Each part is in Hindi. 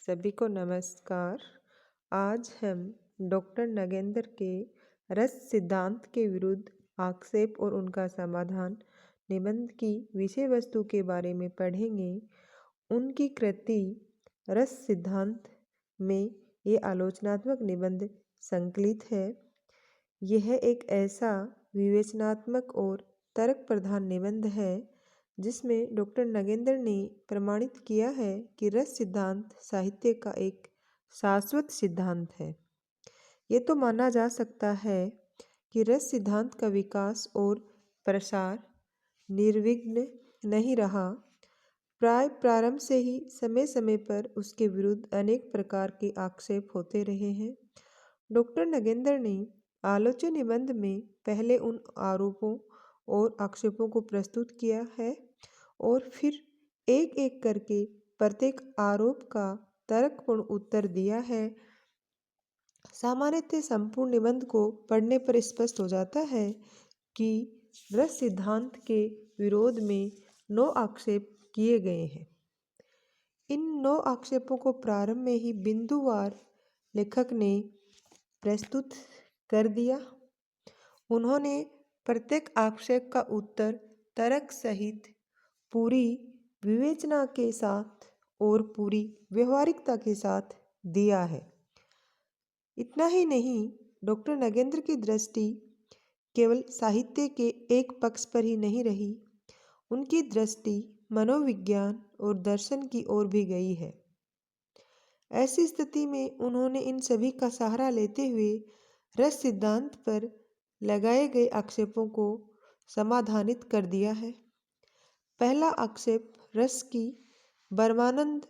सभी को नमस्कार। आज हम डॉक्टर नगेंद्र के रस सिद्धांत के विरुद्ध आक्षेप और उनका समाधान निबंध की विषय वस्तु के बारे में पढ़ेंगे। उनकी कृति रस सिद्धांत में ये आलोचनात्मक निबंध संकलित है। यह एक ऐसा विवेचनात्मक और तर्क प्रधान निबंध है जिसमें डॉक्टर नगेंद्र ने प्रमाणित किया है कि रस सिद्धांत साहित्य का एक शाश्वत सिद्धांत है। ये तो माना जा सकता है कि रस सिद्धांत का विकास और प्रसार निर्विघ्न नहीं रहा। प्राय प्रारंभ से ही समय समय पर उसके विरुद्ध अनेक प्रकार के आक्षेप होते रहे हैं। डॉक्टर नगेंद्र ने आलोच्य निबंध में पहले उन आरोपों और आक्षेपों को प्रस्तुत किया है और फिर एक एक करके प्रत्येक आरोप का तर्कपूर्ण उत्तर दिया है। सामान्यतः संपूर्ण निबंध को पढ़ने पर स्पष्ट हो जाता है कि रस सिद्धांत के विरोध में 9 आक्षेप किए गए हैं। इन 9 आक्षेपों को प्रारंभ में ही बिंदुवार लेखक ने प्रस्तुत कर दिया। उन्होंने प्रत्येक आक्षेप का उत्तर तर्क सहित पूरी विवेचना के साथ और पूरी व्यवहारिकता के साथ दिया है। इतना ही नहीं, डॉक्टर नगेंद्र की दृष्टि केवल साहित्य के एक पक्ष पर ही नहीं रही, उनकी दृष्टि मनोविज्ञान और दर्शन की ओर भी गई है। ऐसी स्थिति में उन्होंने इन सभी का सहारा लेते हुए रस सिद्धांत पर लगाए गए आक्षेपों को समाधानित कर दिया है। पहला आक्षेप रस की परमानंद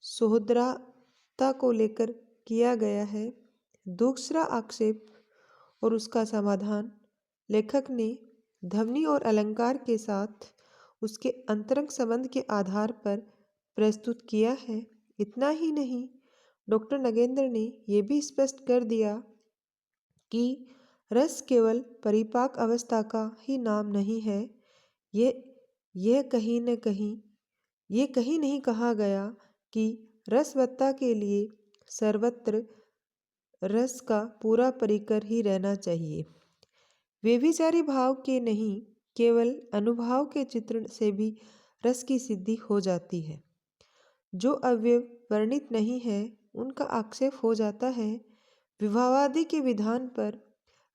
सोहदरता को लेकर किया गया है। दूसरा आक्षेप और उसका समाधान लेखक ने ध्वनि और अलंकार के साथ उसके अंतरंग संबंध के आधार पर प्रस्तुत किया है। इतना ही नहीं, डॉक्टर नगेंद्र ने यह भी स्पष्ट कर दिया कि रस केवल परिपाक अवस्था का ही नाम नहीं है। यह कहीं नहीं कहा गया कि रसवत्ता के लिए सर्वत्र रस का पूरा परिकर ही रहना चाहिए। व्यभिचारी भाव के नहीं, केवल अनुभाव के चित्रण से भी रस की सिद्धि हो जाती है। जो अवयव वर्णित नहीं है उनका आक्षेप हो जाता है। विभावादि के विधान पर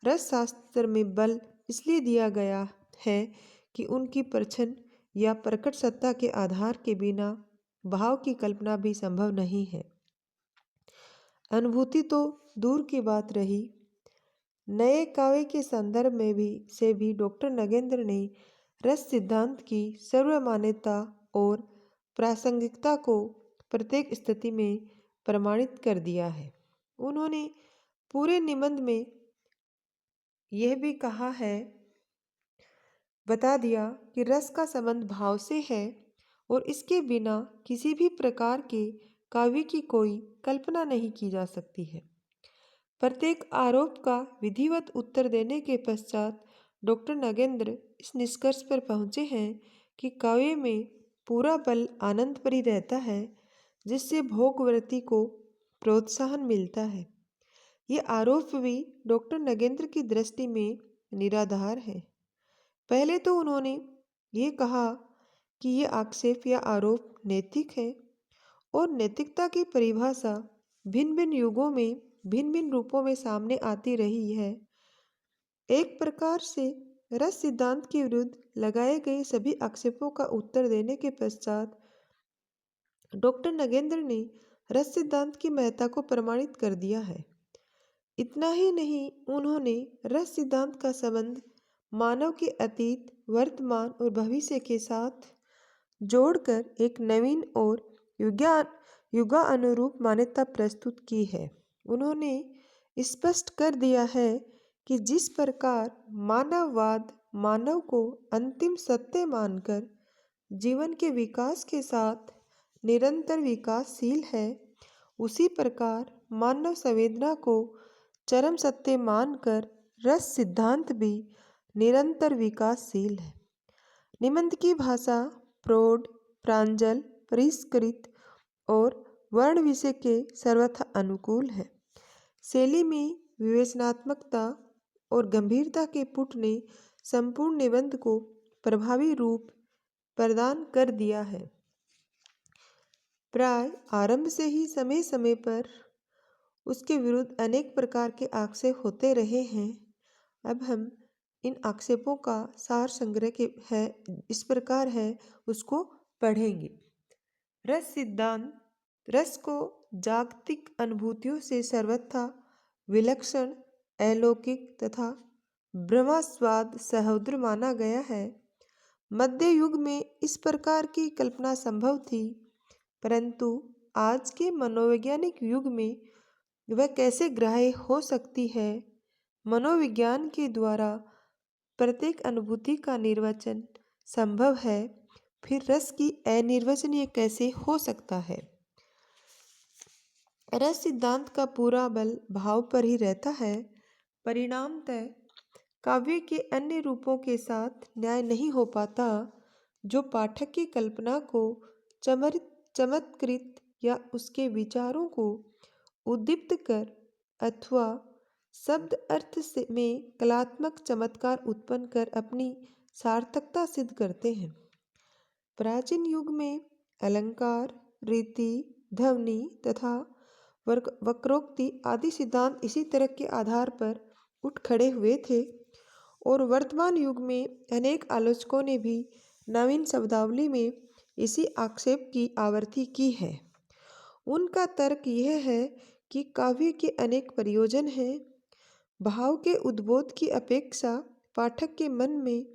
रस शास्त्र में बल इसलिए दिया गया है कि उनकी परछन या प्रकट सत्ता के आधार के बिना भाव की कल्पना भी संभव नहीं है। अनुभूति तो दूर की बात रही, नए काव्य के संदर्भ में भी डॉक्टर नगेंद्र ने रस सिद्धांत की सर्वमान्यता और प्रासंगिकता को प्रत्येक स्थिति में प्रमाणित कर दिया है। उन्होंने पूरे निबंध में यह भी बता दिया कि रस का संबंध भाव से है और इसके बिना किसी भी प्रकार के काव्य की कोई कल्पना नहीं की जा सकती है। प्रत्येक आरोप का विधिवत उत्तर देने के पश्चात डॉक्टर नगेंद्र इस निष्कर्ष पर पहुँचे हैं कि काव्य में पूरा बल आनंद पर ही रहता है, जिससे भोगवृत्ति को प्रोत्साहन मिलता है। ये आरोप भी डॉक्टर नगेंद्र की दृष्टि में निराधार है। पहले तो उन्होंने ये कहा कि ये आक्षेप या आरोप नैतिक है और नैतिकता की परिभाषा भिन्न भिन्न युगों में भिन्न भिन्न रूपों में सामने आती रही है। एक प्रकार से रस सिद्धांत के विरुद्ध लगाए गए सभी आक्षेपों का उत्तर देने के पश्चात डॉक्टर नगेंद्र ने रस सिद्धांत की महत्ता को प्रमाणित कर दिया है। इतना ही नहीं, उन्होंने रस सिद्धांत का संबंध मानव के अतीत, वर्तमान और भविष्य के साथ जोड़कर एक नवीन और युगानुरूप मान्यता प्रस्तुत की है। उन्होंने स्पष्ट कर दिया है कि जिस प्रकार मानववाद मानव को अंतिम सत्य मानकर जीवन के विकास के साथ निरंतर विकासशील है, उसी प्रकार मानव संवेदना को चरम सत्य मानकर रस सिद्धांत भी निरंतर विकासशील है। निबंध की भाषा प्रौढ़, प्रांजल, परिष्कृत और वर्ण विषय के सर्वथा अनुकूल है। शैली में विवेचनात्मकता और गंभीरता के पुट ने संपूर्ण निबंध को प्रभावी रूप प्रदान कर दिया है। प्राय आरंभ से ही समय समय पर उसके विरुद्ध अनेक प्रकार के आक्षेप होते रहे हैं। अब हम इन आक्षेपों का सार संग्रह के है इस प्रकार है, उसको पढ़ेंगे। रस सिद्धांत रस को जागतिक अनुभूतियों से सर्वथा विलक्षण, अलौकिक तथा ब्रह्मास्वाद सहोदर माना गया है। मध्य युग में इस प्रकार की कल्पना संभव थी, परंतु आज के मनोवैज्ञानिक युग में वह कैसे ग्राह्य हो सकती है। मनोविज्ञान के द्वारा प्रत्येक अनुभूति का निर्वचन संभव है, फिर रस की अनिर्वचनीय कैसे हो सकता है। रस सिद्धांत का पूरा बल भाव पर ही रहता है। परिणामतः काव्य के अन्य रूपों के साथ न्याय नहीं हो पाता, जो पाठक की कल्पना को चमत्कृत या उसके विचारों को उद्दीप्त कर अथवा शब्द अर्थ से में कलात्मक चमत्कार उत्पन्न कर अपनी सार्थकता सिद्ध करते हैं। प्राचीन युग में अलंकार, रीति, ध्वनि तथा वक्रोक्ति आदि सिद्धांत इसी तरह के आधार पर उठ खड़े हुए थे, और वर्तमान युग में अनेक आलोचकों ने भी नवीन शब्दावली में इसी आक्षेप की आवृत्ति की है। उनका तर्क यह है कि काव्य के अनेक प्रयोजन हैं। भाव के उद्बोध की अपेक्षा पाठक के मन में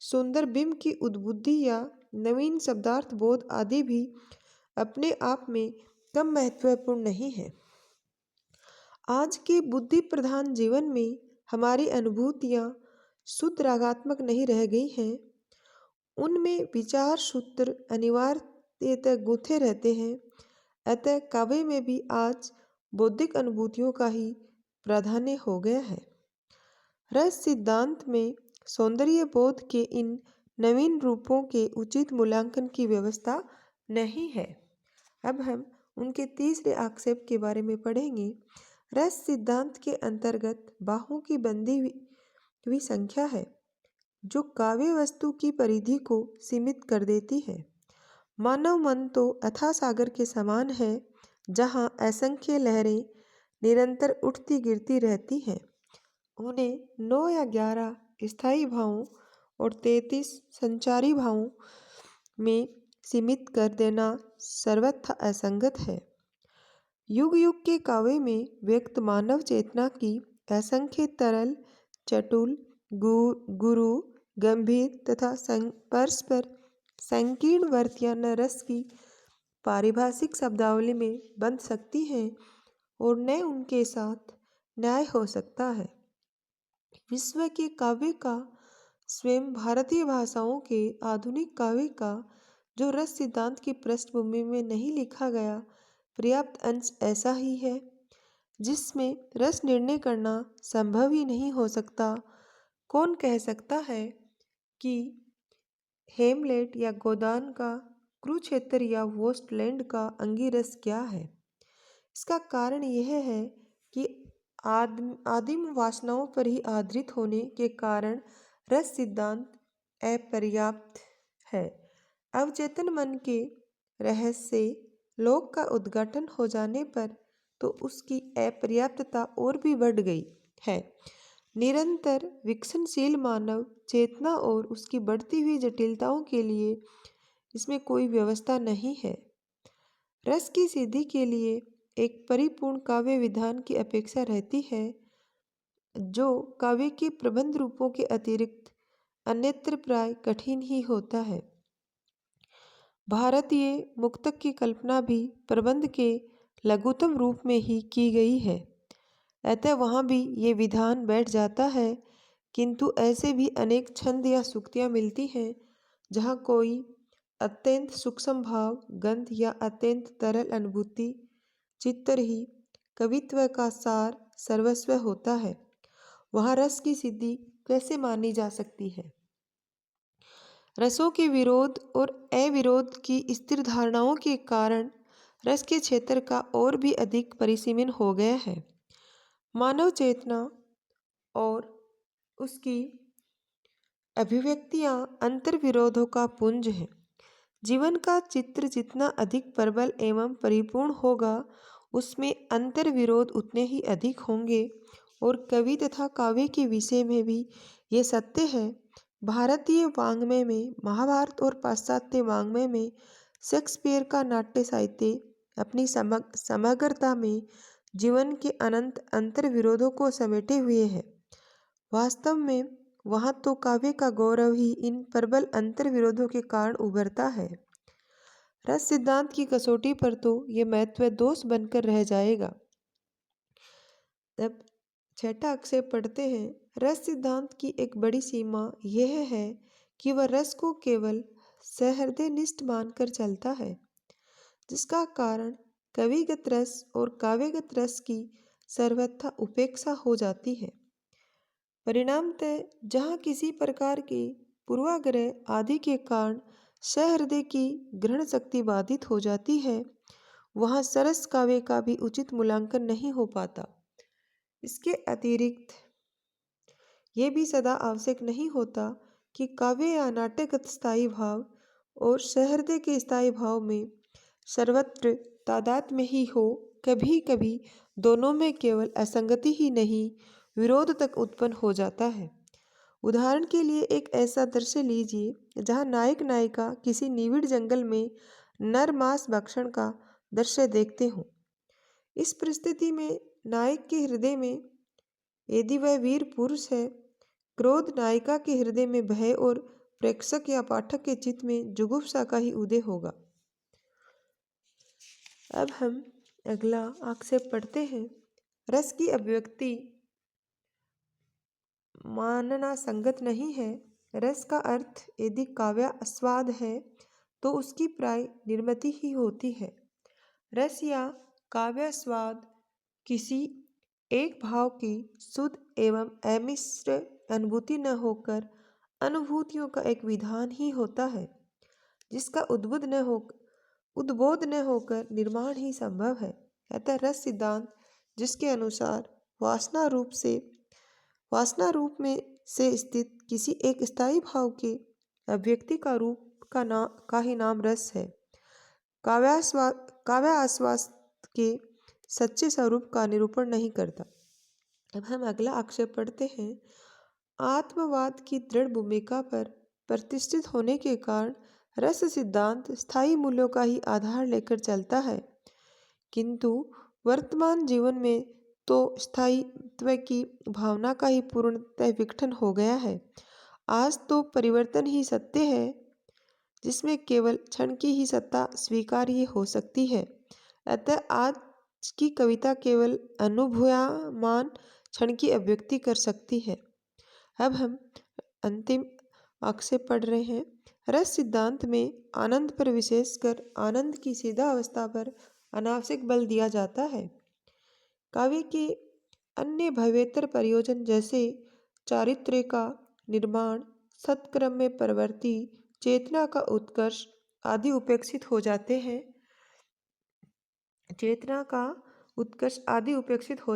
सुंदर बिंब की उद्बुद्धि या नवीन शब्दार्थ बोध आदि भी अपने आप में कम महत्वपूर्ण नहीं है। आज के बुद्धि प्रधान जीवन में हमारी अनुभूतियाँ शुद्ध रागात्मक नहीं रह गई हैं। उनमें विचार सूत्र अनिवार्यतः गूंथे रहते हैं। अतः काव्य में भी आज बौद्धिक अनुभूतियों का ही प्राधान्य हो गया है। रस सिद्धांत में सौंदर्य बोध के इन नवीन रूपों के उचित मूल्यांकन की व्यवस्था नहीं है। अब हम उनके तीसरे आक्षेप के बारे में पढ़ेंगे। रस सिद्धांत के अंतर्गत बाहों की बंधी हुई संख्या है, जो काव्य वस्तु की परिधि को सीमित कर देती है। मानव मन तो अथाह सागर के समान है, जहाँ असंख्य लहरें निरंतर उठती गिरती रहती हैं। उन्हें 9 या 11 स्थायी भावों और 33 संचारी भावों में सीमित कर देना सर्वथा असंगत है। युग युग के काव्य में व्यक्त मानव चेतना की असंख्य तरल, चटुल, गुरु, गंभीर तथा परस्पर संकीर्ण वृत्तियाँ न रस की पारिभाषिक शब्दावली में बंध सकती हैं और न उनके साथ न्याय हो सकता है। विश्व के काव्य का, स्वयं भारतीय भाषाओं के आधुनिक काव्य का, जो रस सिद्धांत की पृष्ठभूमि में नहीं लिखा गया, पर्याप्त अंश ऐसा ही है जिसमें रस निर्णय करना संभव ही नहीं हो सकता। कौन कह सकता है कि हेमलेट या गोदान का कुरुक्षेत्र या वेस्टलैंड का अंगिरस क्या है? इसका कारण यह है कि आदिम वासनाओं पर ही आधारित होने के कारण रस सिद्धांत अपर्याप्त है। अवचेतन मन के रहस्य से लोक का उद्घाटन हो जाने पर तो उसकी अपर्याप्तता और भी बढ़ गई है। निरंतर विकसनशील मानव चेतना और उसकी बढ़ती हुई जटिलताओं के लिए इसमें कोई व्यवस्था नहीं है। रस की सिद्धि के लिए एक परिपूर्ण काव्य विधान की अपेक्षा रहती है, जो काव्य के प्रबंध रूपों के अतिरिक्त अन्यत्र प्राय कठिन ही होता है। भारतीय मुक्तक की कल्पना भी प्रबंध के लघुतम रूप में ही की गई है, अतः वहाँ भी ये विधान बैठ जाता है। किंतु ऐसे भी अनेक छंद या सूक्तियाँ मिलती हैं, जहाँ कोई अत्यंत सूक्ष्म भाव, गंध या अत्यंत तरल अनुभूति चित्तर ही कवित्व का सार सर्वस्व होता है। वहाँ रस की सिद्धि कैसे मानी जा सकती है? रसों के विरोध और अविरोध की स्थिर धारणाओं के कारण रस के क्षेत्र का और भी अधिक परिसीमन हो गया है। मानव चेतना और उसकी अभिव्यक्तियां अंतर्विरोधों का पुंज है। जीवन का चित्र जितना अधिक प्रबल एवं परिपूर्ण होगा, उसमें अंतर्विरोध उतने ही अधिक होंगे। और कवि तथा काव्य के विषय में भी ये सत्य है। भारतीय वाङ्मय में महाभारत और पाश्चात्य वाङ्मय में शेक्सपियर का नाट्य साहित्य अपनी समग्रता में जीवन के अनंत अंतर्विरोधों को समेटे हुए है। वास्तव में वहाँ तो काव्य का गौरव ही इन प्रबल अंतर्विरोधों के कारण उभरता है। रस सिद्धांत की कसौटी पर तो ये महत्व दोष बनकर रह जाएगा। अब छठा आक्षेप पढ़ते हैं। रस सिद्धांत की एक बड़ी सीमा यह है कि वह रस को केवल सहृदयनिष्ठ मानकर चलता है, जिसका कारण कविगत रस और काव्यगत रस की सर्वथा उपेक्षा हो जाती है। परिणामतः जहाँ किसी प्रकार के पूर्वाग्रह आदि के कारण सहृदय की ग्रहण शक्ति बाधित हो जाती है, वहाँ सरस काव्य का भी उचित मूल्यांकन नहीं हो पाता। इसके अतिरिक्त ये भी सदा आवश्यक नहीं होता कि काव्य या नाट्यगत स्थायी भाव और सहृदय के स्थायी भाव में सर्वत्र तादात्म्य ही हो। कभी कभी दोनों में केवल असंगति ही नहीं, विरोध तक उत्पन्न हो जाता है। उदाहरण के लिए एक ऐसा दृश्य लीजिए जहाँ नायक नायिका किसी निविड़ जंगल में नर मांस भक्षण का दृश्य देखते हों। इस परिस्थिति में नायक के हृदय में, यदि वह वीर पुरुष है, क्रोध, नायिका के हृदय में भय और प्रेक्षक या पाठक के चित्त में जुगुप्सा का ही उदय होगा। अब हम अगला आक्षेप पढ़ते हैं। रस की अभिव्यक्ति मानना संगत नहीं है। रस का अर्थ यदि काव्य आस्वाद है तो उसकी प्राय निर्मिति ही होती है। रस या काव्यास्वाद किसी एक भाव की शुद्ध एवं अमिश्र अनुभूति न होकर अनुभूतियों का एक विधान ही होता है, जिसका उद्बोध न होकर निर्माण ही संभव है। अतः रस सिद्धांत जिसके अनुसार वासना रूप में से स्थित किसी एक स्थायी भाव के अभिव्यक्ति का रूप का ही नाम रस है, काव्य आस्वाद के सच्चे स्वरूप का निरूपण नहीं करता। अब हम अगला आक्षेप पढ़ते हैं। आत्मवाद की दृढ़ भूमिका पर प्रतिष्ठित होने के कारण रस सिद्धांत स्थायी मूल्यों का ही आधार लेकर चलता है, किंतु वर्तमान जीवन में तो स्थायित्व की भावना का ही पूर्णतः विघटन हो गया है। आज तो परिवर्तन ही सत्य है, जिसमें केवल क्षण की ही सत्ता स्वीकार्य हो सकती है। अतः आज की कविता केवल अनुभूयमान क्षण की अभिव्यक्ति कर सकती है। अब हम अंतिम आक्षेप पढ़ रहे हैं। रस सिद्धांत में आनंद पर, विशेषकर आनंद की सीधा अवस्था पर अनावश्यक बल दिया जाता है। काव्य के अन्य भव्यतर प्रयोजन जैसे चारित्र्य का निर्माण, सत्क्रम में प्रवृत्ति, चेतना का उत्कर्ष आदि उपेक्षित हो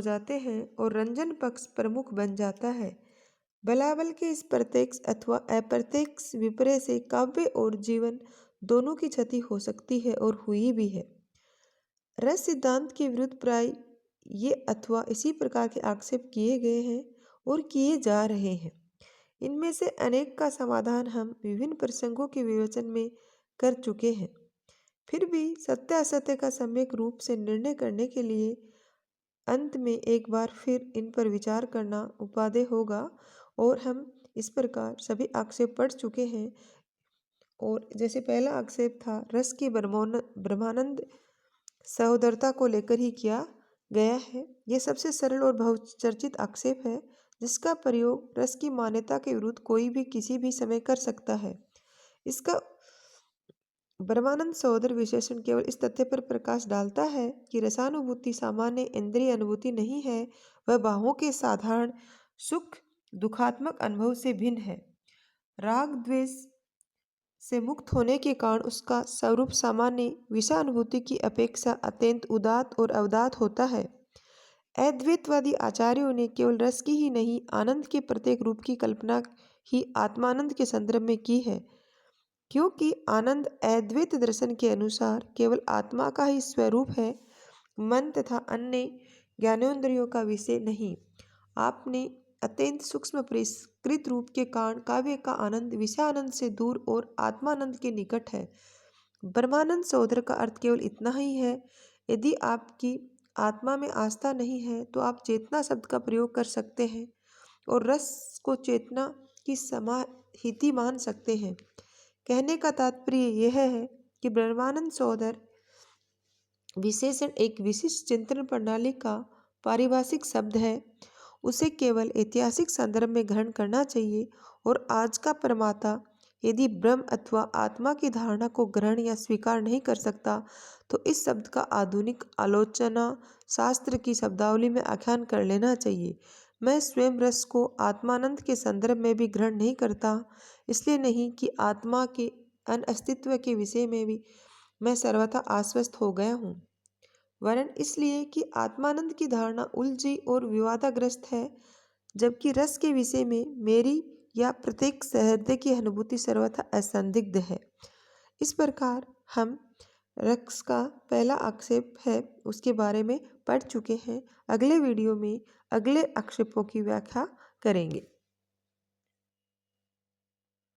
जाते हैं। और रंजन पक्ष प्रमुख बन जाता है। बलाबल के इस प्रत्यक्ष अथवा अप्रत्यक्ष विपर्य से काव्य और जीवन दोनों की क्षति हो सकती है और हुई भी है। रस सिद्धांत के विरुद्ध प्राय ये अथवा इसी प्रकार के आक्षेप किए गए हैं और किए जा रहे हैं। इनमें से अनेक का समाधान हम विभिन्न प्रसंगों के विवेचन में कर चुके हैं। फिर भी सत्य असत्य का सम्यक रूप से निर्णय करने के लिए अंत में एक बार फिर इन पर विचार करना उपादेय होगा। और हम इस प्रकार सभी आक्षेप पढ़ चुके हैं। और जैसे पहला आक्षेप था, रस की ब्रह्मानंद सहोदरता को लेकर ही किया गया है। यह सबसे सरल और बहुचर्चित आक्षेप है, जिसका प्रयोग रस की मान्यता के विरुद्ध कोई भी किसी भी समय कर सकता है। इसका ब्रह्मानंद सहोदर विशेषण केवल इस तथ्य पर प्रकाश डालता है कि रसानुभूति सामान्य इंद्रिय अनुभूति नहीं है, वह भावों के साधारण सुख दुखात्मक अनुभव से भिन्न है। राग द्वेष से मुक्त होने के कारण उसका स्वरूप सामान्य विषयानुभूति की अपेक्षा अत्यंत उदात्त और अवदात होता है। अद्वैतवादी आचार्यों ने केवल रस की ही नहीं, आनंद के प्रत्येक रूप की कल्पना ही आत्मानंद के संदर्भ में की है, क्योंकि आनंद अद्वैत दर्शन के अनुसार केवल आत्मा का ही स्वरूप है, मन तथा अन्य ज्ञानेंद्रियों का विषय नहीं। आपने अत्यंत सूक्ष्म परिष्कृत रूप के कारण काव्य का आनंद विषयानंद से दूर और आत्मानंद के निकट है। ब्रह्मानंद सहोदर का अर्थ केवल इतना ही है। यदि आपकी आत्मा में आस्था नहीं है तो आप चेतना शब्द का प्रयोग कर सकते हैं और रस को चेतना की समाहिति मान सकते हैं। कहने का तात्पर्य यह है कि ब्रह्मानंद सहोदर विशेषण एक विशिष्ट चिंतन प्रणाली का पारिभाषिक शब्द है। उसे केवल ऐतिहासिक संदर्भ में ग्रहण करना चाहिए और आज का प्रमाता यदि ब्रह्म अथवा आत्मा की धारणा को ग्रहण या स्वीकार नहीं कर सकता तो इस शब्द का आधुनिक आलोचना शास्त्र की शब्दावली में आख्यान कर लेना चाहिए। मैं स्वयं रस को आत्मानंद के संदर्भ में भी ग्रहण नहीं करता, इसलिए नहीं कि आत्मा के अनअस्तित्व के विषय में भी मैं सर्वथा आश्वस्त हो गया हूँ, वरन इसलिए कि आत्मानंद की धारणा उलझी और विवादाग्रस्त है, जबकि रस के विषय में मेरी या प्रत्येक सहृदय की अनुभूति सर्वथा असंदिग्ध है। इस प्रकार हम रस का पहला आक्षेप है उसके बारे में पढ़ चुके हैं। अगले वीडियो में अगले आक्षेपों की व्याख्या करेंगे।